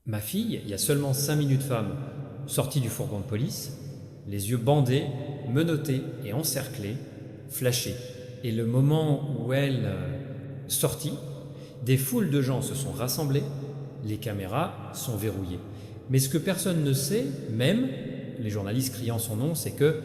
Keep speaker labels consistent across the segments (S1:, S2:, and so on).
S1: Ma fille, il y a seulement 5 minutes femme, sortie du fourgon de police, les yeux bandés, menottés et encerclés, flashés. Et le moment où elle sortit, des foules de gens se sont rassemblés, les caméras sont verrouillées. Mais ce que personne ne sait, même les journalistes criant son nom, c'est que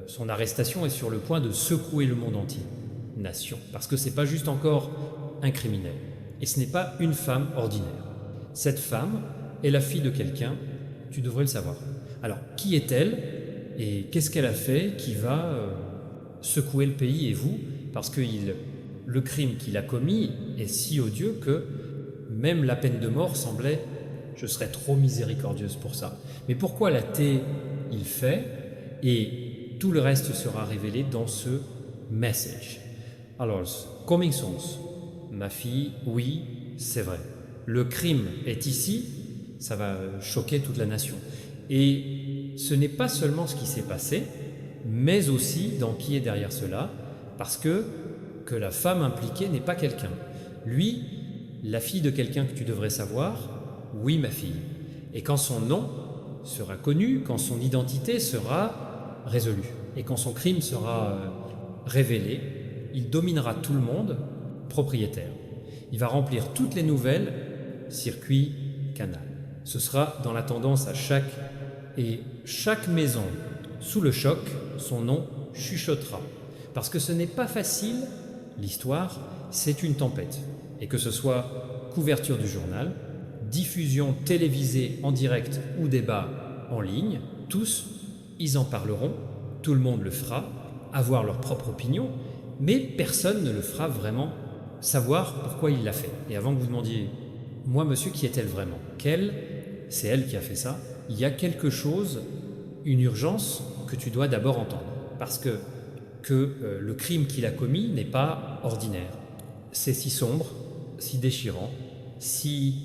S1: son arrestation est sur le point de secouer le monde entier, nation. Parce que c'est pas juste encore un criminel. Et ce n'est pas une femme ordinaire. Cette femme est la fille de quelqu'un, tu devrais le savoir. Alors, qui est-elle et qu'est-ce qu'elle a fait qui va secouer le pays et vous? Parce que le crime qu'il a commis est si odieux que même la peine de mort semblait, je serais trop miséricordieuse pour ça. Mais pourquoi la il fait? Et tout le reste sera révélé dans ce message. Alors, coming soon, ma fille, oui, c'est vrai. Le crime est ici, ça va choquer toute la nation. Et ce n'est pas seulement ce qui s'est passé, mais aussi dans qui est derrière cela, parce que la femme impliquée n'est pas quelqu'un. Lui, la fille de quelqu'un que tu devrais savoir, oui ma fille. Et quand son nom sera connu, quand son identité sera résolue, et quand son crime sera révélé, il dominera tout le monde, propriétaire. Il va remplir toutes les nouvelles, circuit, canal. Ce sera dans la tendance à chaque maison sous le choc, son nom chuchotera. Parce que ce n'est pas facile, l'histoire, c'est une tempête. Et que ce soit couverture du journal, diffusion télévisée en direct ou débat en ligne, tous, ils en parleront, tout le monde le fera, avoir leur propre opinion, mais personne ne le fera vraiment savoir pourquoi il l'a fait. Et avant que vous demandiez, moi monsieur, qui est-elle vraiment? C'est elle qui a fait ça. Il y a quelque chose, une urgence que tu dois d'abord entendre. Parce que le crime qu'il a commis n'est pas ordinaire. C'est si sombre, si déchirant, si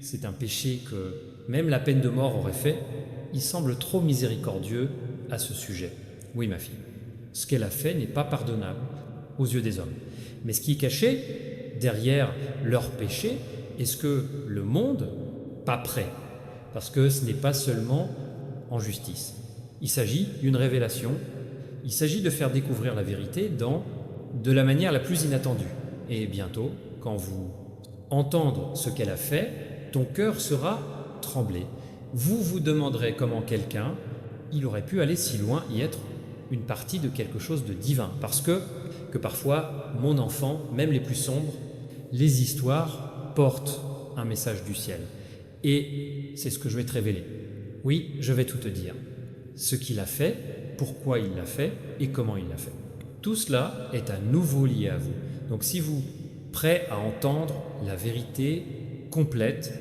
S1: c'est un péché que même la peine de mort aurait fait, il semble trop miséricordieux à ce sujet. Oui ma fille, ce qu'elle a fait n'est pas pardonnable aux yeux des hommes. Mais ce qui est caché derrière leur péché est ce que le monde, pas prêt, parce que ce n'est pas seulement en justice. Il s'agit d'une révélation, il s'agit de faire découvrir la vérité de la manière la plus inattendue. Et bientôt, quand vous entendrez ce qu'elle a fait, ton cœur sera tremblé. Vous demanderez comment quelqu'un, il aurait pu aller si loin et être une partie de quelque chose de divin. Parce que parfois, mon enfant, même les plus sombres, les histoires portent un message du ciel. Et c'est ce que je vais te révéler. Oui, je vais tout te dire. Ce qu'il a fait, pourquoi il l'a fait et comment il l'a fait. Tout cela est à nouveau lié à vous. Donc si vous prêt à entendre la vérité complète,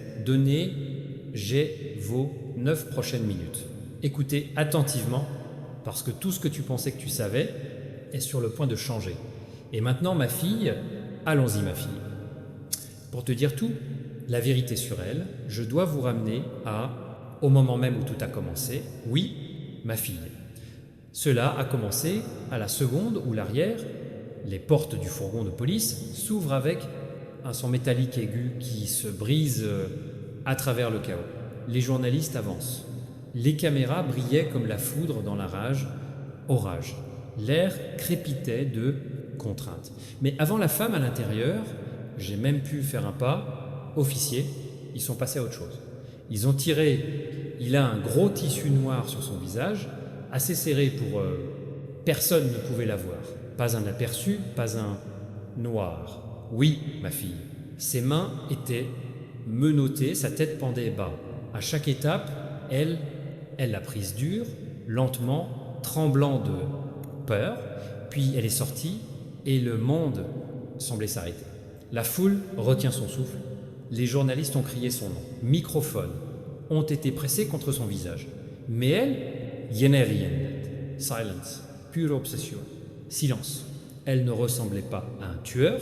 S1: j'ai vos 9 prochaines minutes. Écoutez attentivement, parce que tout ce que tu pensais que tu savais est sur le point de changer. Et maintenant, ma fille, allons-y ma fille. Pour te dire tout, la vérité sur elle, je dois vous ramener au moment même où tout a commencé. Oui, ma fille. Cela a commencé à la seconde où l'arrière, les portes du fourgon de police, s'ouvrent avec un son métallique aigu qui se brise à travers le chaos. Les journalistes avancent. Les caméras brillaient comme la foudre dans la orage. L'air crépitait de contrainte. Mais avant la femme à l'intérieur, j'ai même pu faire un pas, officier, ils sont passés à autre chose. Ils ont tiré, il a un gros tissu noir sur son visage, assez serré pour personne ne pouvait la voir. Pas un aperçu, pas un noir. Oui, ma fille, ses mains étaient menottées, sa tête pendait bas. À chaque étape, elle l'a prise dure, lentement, tremblant de peur, puis elle est sortie et le monde semblait s'arrêter. La foule retient son souffle, les journalistes ont crié son nom, microphones ont été pressés contre son visage. Mais elle, silence, pure obsession, silence. Elle ne ressemblait pas à un tueur,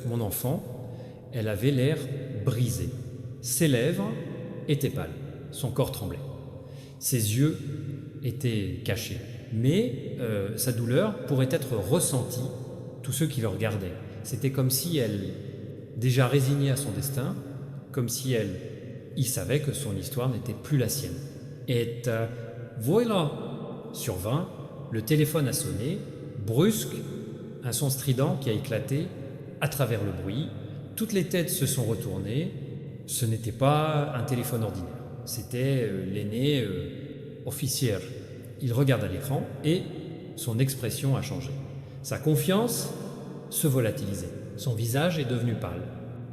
S1: mon enfant, elle avait l'air brisé. Ses lèvres étaient pâles, son corps tremblait. Ses yeux étaient cachés, mais sa douleur pourrait être ressentie tous ceux qui le regardaient. C'était comme si elle, déjà résignée à son destin, comme si elle il savait que son histoire n'était plus la sienne. Et voilà, sur 20, le téléphone a sonné, brusque, un son strident qui a éclaté à travers le bruit. Toutes les têtes se sont retournées. Ce n'était pas un téléphone ordinaire, c'était l'aîné officier. Il regarde à l'écran et son expression a changé. Sa confiance se volatilisait. Son visage est devenu pâle.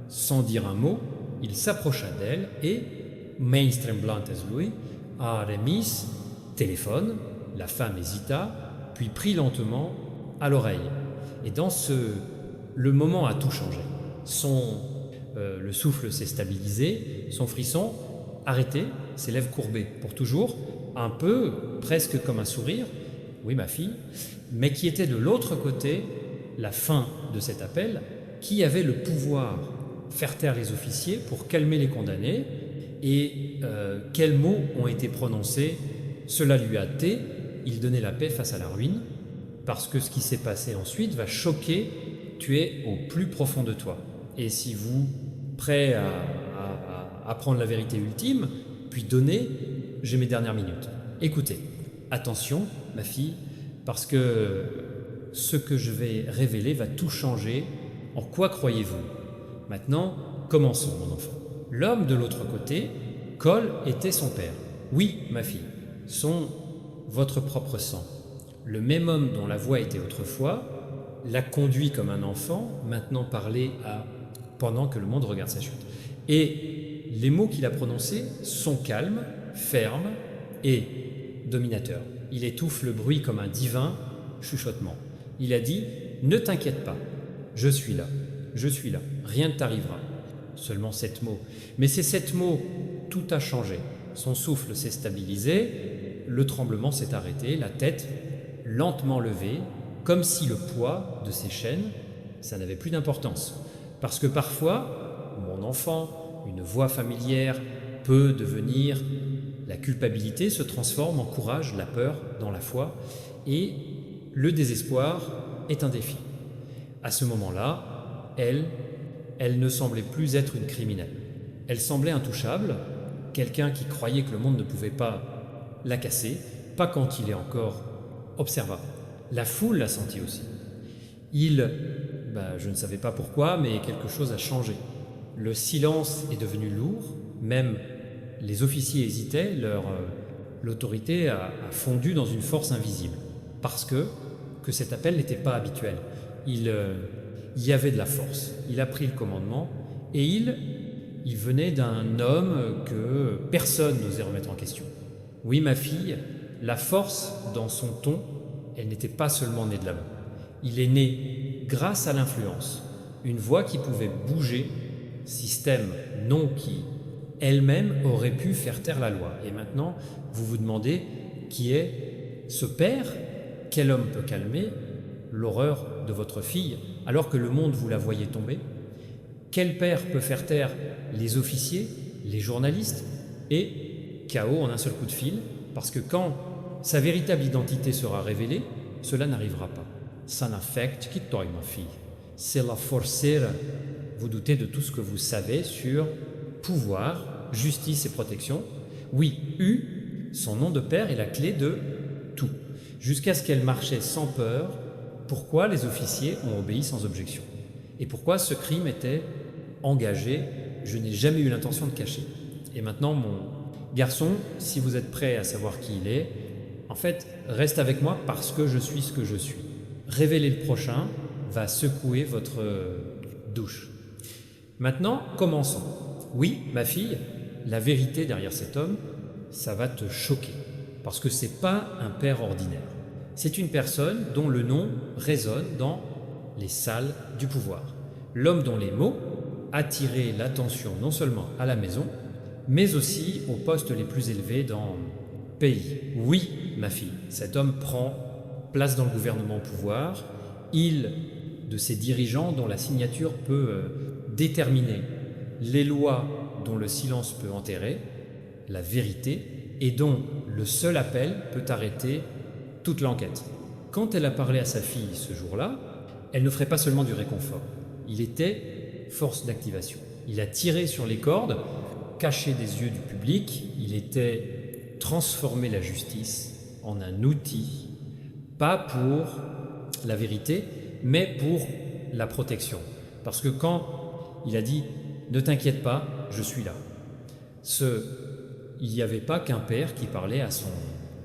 S1: Sans dire un mot, il s'approcha d'elle et, mais tremblante lui, a remis téléphone. La femme hésita, puis prit lentement à l'oreille. Et dans le moment a tout changé. Le souffle s'est stabilisé, son frisson arrêté, ses lèvres courbées pour toujours, un peu, presque comme un sourire, oui ma fille, mais qui était de l'autre côté, la fin de cet appel, qui avait le pouvoir faire taire les officiers pour calmer les condamnés, et quels mots ont été prononcés, cela lui a hâté, il donnait la paix face à la ruine, parce que ce qui s'est passé ensuite va choquer, tu es au plus profond de toi. Et si vous, prêt à apprendre la vérité ultime, puis donner, j'ai mes dernières minutes. Écoutez, attention, ma fille, parce que ce que je vais révéler va tout changer. En quoi croyez-vous? Maintenant, commençons, mon enfant. L'homme de l'autre côté, Cole, était son père. Oui, ma fille, votre propre sang. Le même homme dont la voix était autrefois l'a conduit comme un enfant, maintenant parlé pendant que le monde regarde sa chute. Et les mots qu'il a prononcés sont calmes, fermes et dominateurs. Il étouffe le bruit comme un divin chuchotement. Il a dit « Ne t'inquiète pas, je suis là, rien ne t'arrivera. » Seulement 7 mots. Mais ces 7 mots, tout a changé. Son souffle s'est stabilisé, le tremblement s'est arrêté, la tête lentement levée, comme si le poids de ses chaînes, ça n'avait plus d'importance. Parce que parfois, mon enfant, une voix familière peut devenir, la culpabilité se transforme en courage, la peur dans la foi, et le désespoir est un défi. À ce moment-là, elle ne semblait plus être une criminelle. Elle semblait intouchable, quelqu'un qui croyait que le monde ne pouvait pas la casser, pas quand il est encore observable. La foule l'a senti aussi. Je ne savais pas pourquoi, mais quelque chose a changé. Le silence est devenu lourd, même les officiers hésitaient, l'autorité a fondu dans une force invisible, parce que cet appel n'était pas habituel. Il y avait de la force. Il a pris le commandement et il venait d'un homme que personne n'osait remettre en question. Oui, ma fille, la force dans son ton, elle n'était pas seulement née de là-bas. Il est né grâce à l'influence, une voix qui pouvait bouger, système non qui elle-même aurait pu faire taire la loi. Et maintenant, vous vous demandez qui est ce père? Quel homme peut calmer l'horreur de votre fille alors que le monde vous la voyait tomber? Quel père peut faire taire les officiers, les journalistes et chaos en un seul coup de fil? Parce que quand sa véritable identité sera révélée, cela n'arrivera pas. Ça n'affecte qui toi, ma fille. C'est la forcera. Vous doutez de tout ce que vous savez sur pouvoir, justice et protection. Oui, son nom de père est la clé de tout. Jusqu'à ce qu'elle marchait sans peur, pourquoi les officiers ont obéi sans objection? Et pourquoi ce crime était engagé? Je n'ai jamais eu l'intention de cacher. Et maintenant, mon garçon, si vous êtes prêt à savoir qui il est, en fait, reste avec moi parce que je suis ce que je suis. Révéler le prochain va secouer votre douche. Maintenant, commençons. Oui, ma fille, la vérité derrière cet homme, ça va te choquer. Parce que c'est pas un père ordinaire. C'est une personne dont le nom résonne dans les salles du pouvoir. L'homme dont les mots attiraient l'attention non seulement à la maison, mais aussi aux postes les plus élevés dans le pays. Oui, ma fille, cet homme prend place dans le gouvernement au pouvoir. De ces dirigeants dont la signature peut déterminer les lois dont le silence peut enterrer, la vérité, et dont le seul appel peut arrêter toute l'enquête. Quand elle a parlé à sa fille ce jour-là, elle ne ferait pas seulement du réconfort. Il était force d'activation. Il a tiré sur les cordes caché des yeux du public, il était transformer la justice en un outil, pas pour la vérité, mais pour la protection. Parce que quand il a dit « Ne t'inquiète pas, je suis là », il n'y avait pas qu'un père qui parlait à son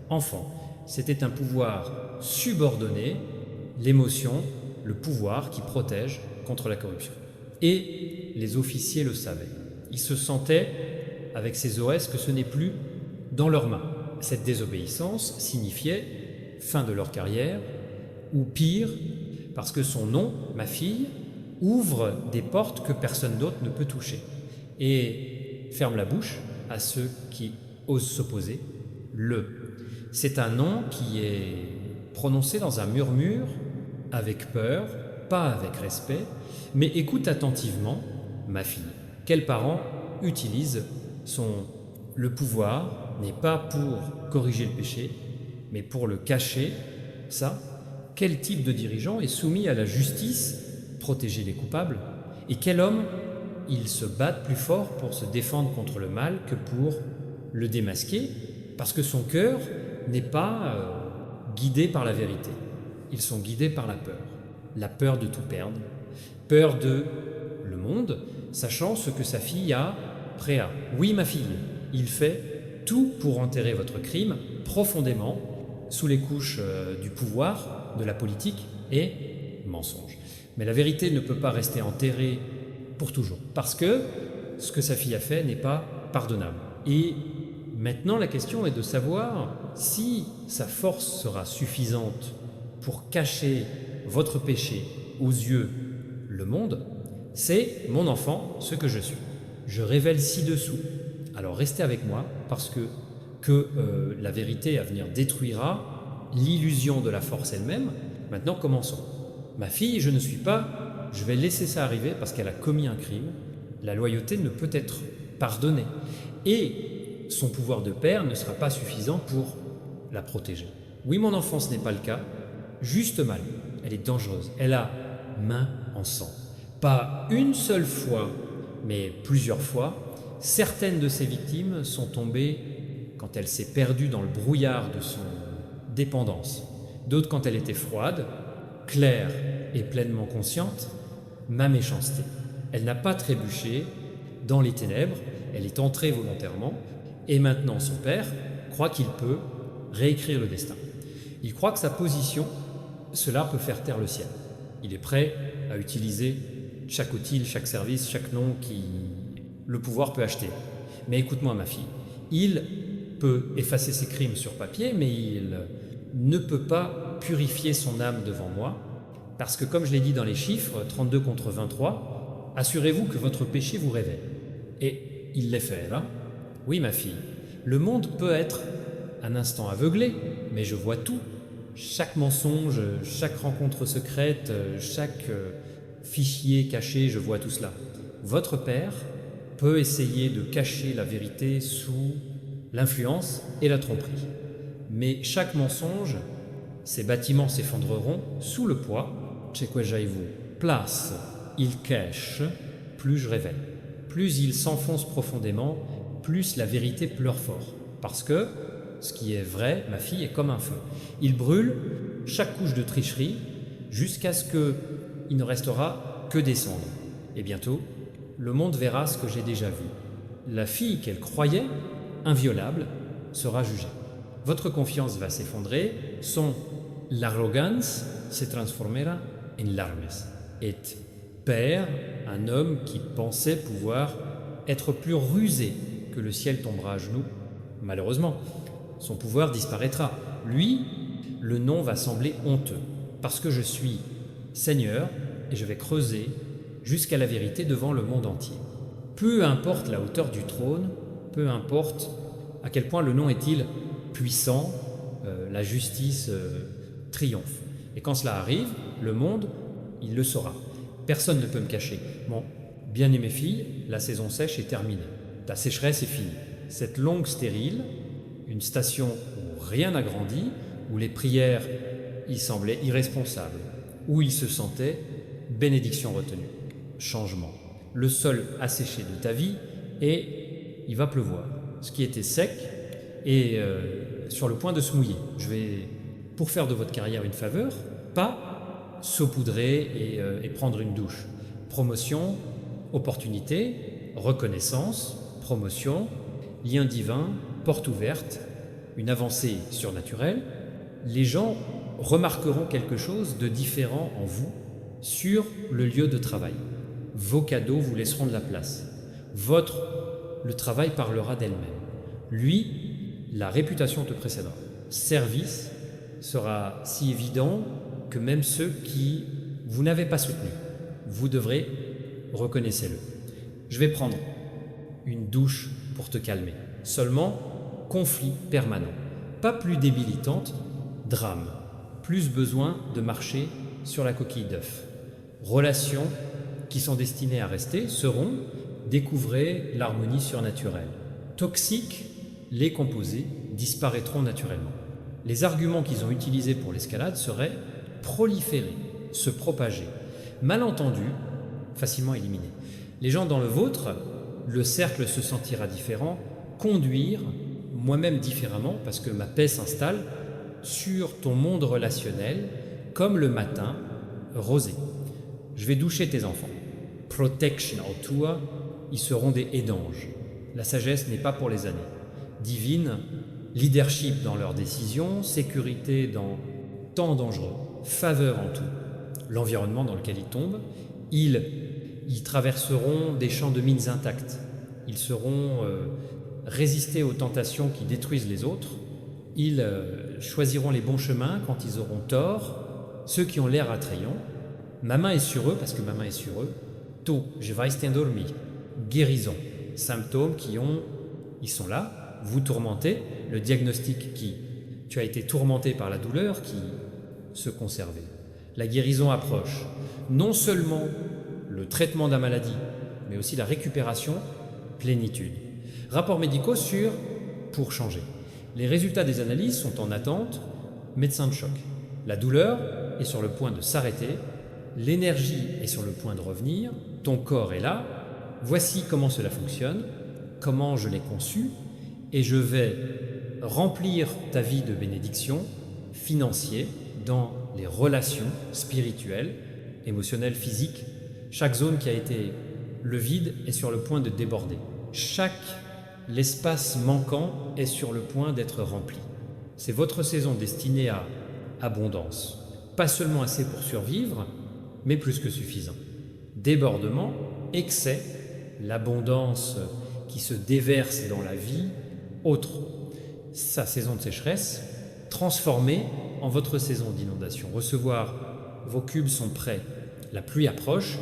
S1: enfant. C'était un pouvoir subordonné, l'émotion, le pouvoir qui protège contre la corruption. Et les officiers le savaient. Ils se sentaient, avec ces OS, que ce n'est plus dans leurs mains. Cette désobéissance signifiait fin de leur carrière, ou pire, parce que son nom, ma fille, ouvre des portes que personne d'autre ne peut toucher et ferme la bouche à ceux qui osent s'opposer. C'est un nom qui est prononcé dans un murmure, avec peur, pas avec respect, mais écoute attentivement, ma fille. Quel parent utilise le pouvoir, n'est pas pour corriger le péché, mais pour le cacher, ça. Quel type de dirigeant est soumis à la justice, protéger les coupables, et quel homme il se bat plus fort pour se défendre contre le mal que pour le démasquer, parce que son cœur n'est pas guidé par la vérité. Ils sont guidés par la peur de tout perdre, peur de le monde, sachant ce que sa fille a prêt à. Oui, ma fille, il fait tout pour enterrer votre crime profondément sous les couches du pouvoir, de la politique et mensonge. Mais la vérité ne peut pas rester enterrée pour toujours, parce que ce que sa fille a fait n'est pas pardonnable. Et maintenant, la question est de savoir si sa force sera suffisante pour cacher votre péché aux yeux le monde. C'est, mon enfant, ce que je suis. Je révèle ci-dessous. Alors restez avec moi, parce que la vérité à venir détruira l'illusion de la force elle-même. Maintenant, commençons. Ma fille, je ne suis pas, je vais laisser ça arriver parce qu'elle a commis un crime. La loyauté ne peut être pardonnée. Et son pouvoir de père ne sera pas suffisant pour la protéger. Oui, mon enfant, ce n'est pas le cas. Juste mal. Elle est dangereuse. Elle a main en sang. Pas une seule fois, mais plusieurs fois, certaines de ses victimes sont tombées quand elle s'est perdue dans le brouillard de son dépendance. D'autres quand elle était froide, claire et pleinement consciente, ma méchanceté. Elle n'a pas trébuché dans les ténèbres, elle est entrée volontairement, et maintenant son père croit qu'il peut réécrire le destin. Il croit que sa position, cela peut faire taire le ciel. Il est prêt à utiliser chaque outil, chaque service, chaque nom qui le pouvoir peut acheter. Mais écoute-moi, ma fille, il peut effacer ses crimes sur papier, mais il ne peut pas purifier son âme devant moi, parce que comme je l'ai dit dans les chiffres, 32 contre 23, assurez-vous que votre péché vous révèle. Et il l'est fait, là. Oui, ma fille, le monde peut être un instant aveuglé, mais je vois tout. Chaque mensonge, chaque rencontre secrète, chaque fichier caché, je vois tout cela. Votre père peut essayer de cacher la vérité sous l'influence et la tromperie. Mais chaque mensonge, ces bâtiments s'effondreront sous le poids. Chequejaivu, place, il cache, plus je révèle. Plus il s'enfonce profondément, plus la vérité pleure fort. Parce que ce qui est vrai, ma fille, est comme un feu. Il brûle chaque couche de tricherie jusqu'à ce qu'il ne restera que des cendres. Et bientôt, le monde verra ce que j'ai déjà vu. La fille qu'elle croyait inviolable sera jugée. Votre confiance va s'effondrer, son l'arrogance se transformera en larmes. Et père, un homme qui pensait pouvoir être plus rusé que le ciel tombera à genoux, malheureusement, son pouvoir disparaîtra. Lui, le nom va sembler honteux, parce que je suis Seigneur et je vais creuser jusqu'à la vérité devant le monde entier. Peu importe la hauteur du trône, peu importe à quel point le nom est-il puissant, la justice triomphe. Et quand cela arrive, le monde, il le saura. Personne ne peut me cacher. Bon, bien-aimée fille, la saison sèche est terminée. Ta sécheresse est finie. Cette longue stérile, une station où rien n'a grandi, où les prières y semblaient irresponsables, où il se sentait bénédiction retenue, changement. Le sol asséché de ta vie est il va pleuvoir. Ce qui était sec est sur le point de se mouiller. Je vais, pour faire de votre carrière une faveur, pas saupoudrer et prendre une douche. Promotion, opportunité, reconnaissance, promotion, lien divin, porte ouverte, une avancée surnaturelle. Les gens remarqueront quelque chose de différent en vous sur le lieu de travail. Vos cadeaux vous laisseront de la place. Le travail parlera d'elle-même. Lui, la réputation te précédera. Service sera si évident que même ceux qui vous n'avez pas soutenus, vous devrez, reconnaissez-le. Je vais prendre une douche pour te calmer. Seulement, conflit permanent. Pas plus débilitante, drame. Plus besoin de marcher sur la coquille d'œuf. Relations qui sont destinées à rester seront, découvrez l'harmonie surnaturelle. Toxiques, les composés disparaîtront naturellement. Les arguments qu'ils ont utilisés pour l'escalade seraient proliférer, se propager. Malentendus, facilement éliminés. Les gens dans le vôtre, le cercle se sentira différent, conduire moi-même différemment parce que ma paix s'installe sur ton monde relationnel comme le matin rosé. Je vais doucher tes enfants. Protection autua, ils seront des aidanges. La sagesse n'est pas pour les années. Divine, leadership dans leurs décisions, sécurité dans temps dangereux, faveur en tout. L'environnement dans lequel ils tombent, ils traverseront des champs de mines intacts. Ils sauront résister aux tentations qui détruisent les autres. Ils choisiront les bons chemins quand ils auront tort, ceux qui ont l'air attrayants. Ma main est sur eux parce que ma main est sur eux. Tu, je vais dormir. Guérison. Symptômes ils sont là, vous tourmentez. Le diagnostic tu as été tourmenté par la douleur qui se conservait. La guérison approche. Non seulement le traitement de la maladie, mais aussi la récupération, plénitude. Rapports médicaux pour changer. Les résultats des analyses sont en attente, médecin de choc. La douleur est sur le point de s'arrêter, l'énergie est sur le point de revenir, ton corps est là, voici comment cela fonctionne, comment je l'ai conçu, et je vais remplir ta vie de bénédictions financières dans les relations spirituelles, émotionnelles, physiques. Chaque zone qui a été le vide est sur le point de déborder. L'espace manquant est sur le point d'être rempli. C'est votre saison destinée à abondance. Pas seulement assez pour survivre, mais plus que suffisant. Débordement, excès, l'abondance qui se déverse dans la vie, autre. Sa saison de sécheresse, transformée en votre saison d'inondation. Recevoir, vos cubes sont prêts. La pluie approche,